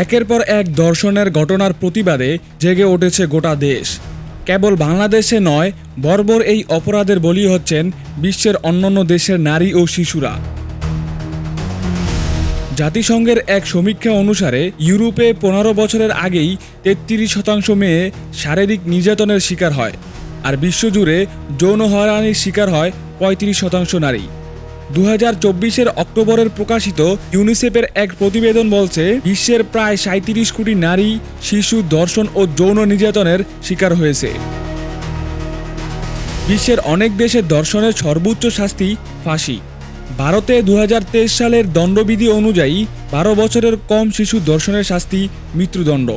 একের পর এক ধর্ষণের ঘটনার প্রতিবাদে জেগে উঠেছে গোটা দেশ। কেবল বাংলাদেশে নয়, বর্বর এই অপরাধের বলি হচ্ছেন বিশ্বের অন্যান্য দেশের নারী ও শিশুরা। জাতিসংঘের এক সমীক্ষা অনুসারে ইউরোপে ১৫ বছরের আগেই ৩৩% মেয়ে শারীরিক নির্যাতনের শিকার হয়, আর বিশ্বজুড়ে যৌন হয়রানির শিকার হয় ৩৫% নারী। ২০২৪-এর অক্টোবরের প্রকাশিত ইউনিসেফের এক প্রতিবেদন বলছে, বিশ্বের প্রায় ৩৭ কোটি নারী শিশু ধর্ষণ ও যৌন নির্যাতনের শিকার হয়েছে। বিশ্বের অনেক দেশে ধর্ষণের সর্বোচ্চ শাস্তি ফাঁসি। ভারতে ২০২৩ সালের দণ্ডবিধি অনুযায়ী ১২ বছরের কম শিশু ধর্ষণের শাস্তি মৃত্যুদণ্ড।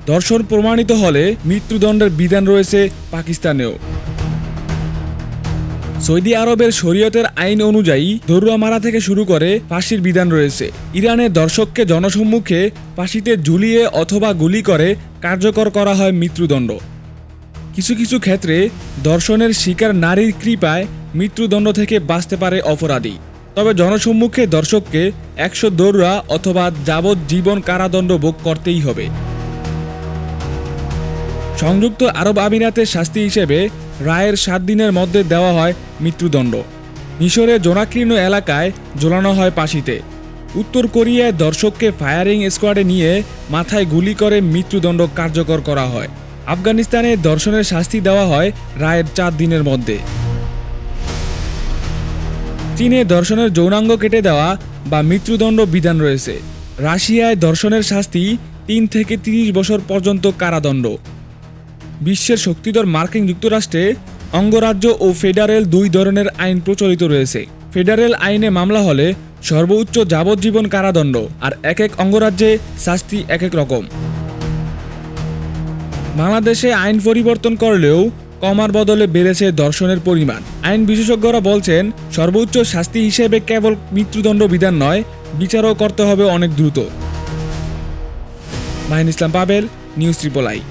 ধর্ষণ প্রমাণিত হলে মৃত্যুদণ্ডের বিধান রয়েছে পাকিস্তানেও। সৌদি আরবের শরীয়তের আইন অনুযায়ী দরুয়া মারা থেকে শুরু করে ফাঁসির বিধান রয়েছে। ইরানের ধর্ষককে জনসম্মুখে ফাঁসিতে ঝুলিয়ে অথবা গুলি করে কার্যকর করা হয় মৃত্যুদণ্ড। কিছু কিছু ক্ষেত্রে ধর্ষণের শিকার নারীর কৃপায় মৃত্যুদণ্ড থেকে বাঁচতে পারে অপরাধী। তবে জনসম্মুখে ধর্ষককে ১০০ দরুয়া অথবা যাবজ্জীবন কারাদণ্ড ভোগ করতেই হবে। সংযুক্ত আরব আমিরাতের শাস্তি হিসেবে রায়ের ৭ দিনের মধ্যে দেওয়া হয় মৃত্যুদণ্ড। মিশরে জনাকীর্ণ এলাকায় ঝোলানো হয় ফাঁসিতে। উত্তর কোরিয়ায় ধর্ষককে ফায়ারিং স্কোয়াডে নিয়ে মাথায় গুলি করে মৃত্যুদণ্ড কার্যকর করা হয়। আফগানিস্তানে ধর্ষণের শাস্তি দেওয়া হয় রায়ের ৪ দিনের মধ্যে। চীনে ধর্ষণের যৌনাঙ্গ কেটে দেওয়া বা মৃত্যুদণ্ড বিধান রয়েছে। রাশিয়ায় ধর্ষণের শাস্তি ৩ থেকে ৩০ বছর পর্যন্ত কারাদণ্ড। বিশ্বের শক্তিধর মার্কিন যুক্তরাষ্ট্রে অঙ্গরাজ্য ও ফেডারেল ২ ধরনের আইন প্রচলিত রয়েছে। ফেডারেল আইনে মামলা হলে সর্বোচ্চ যাবজ্জীবন কারাদণ্ড, আর এক এক অঙ্গরাজ্যে শাস্তি এক এক রকম। বাংলাদেশে আইন পরিবর্তন করলেও কমার বদলে বেড়েছে ধর্ষণের পরিমাণ। আইন বিশেষজ্ঞরা বলছেন, সর্বোচ্চ শাস্তি হিসেবে কেবল মৃত্যুদণ্ড বিধান নয়, বিচারও করতে হবে অনেক দ্রুত। মাহিন ইসলাম পাবেল, নিউজ ট্রিপল আই।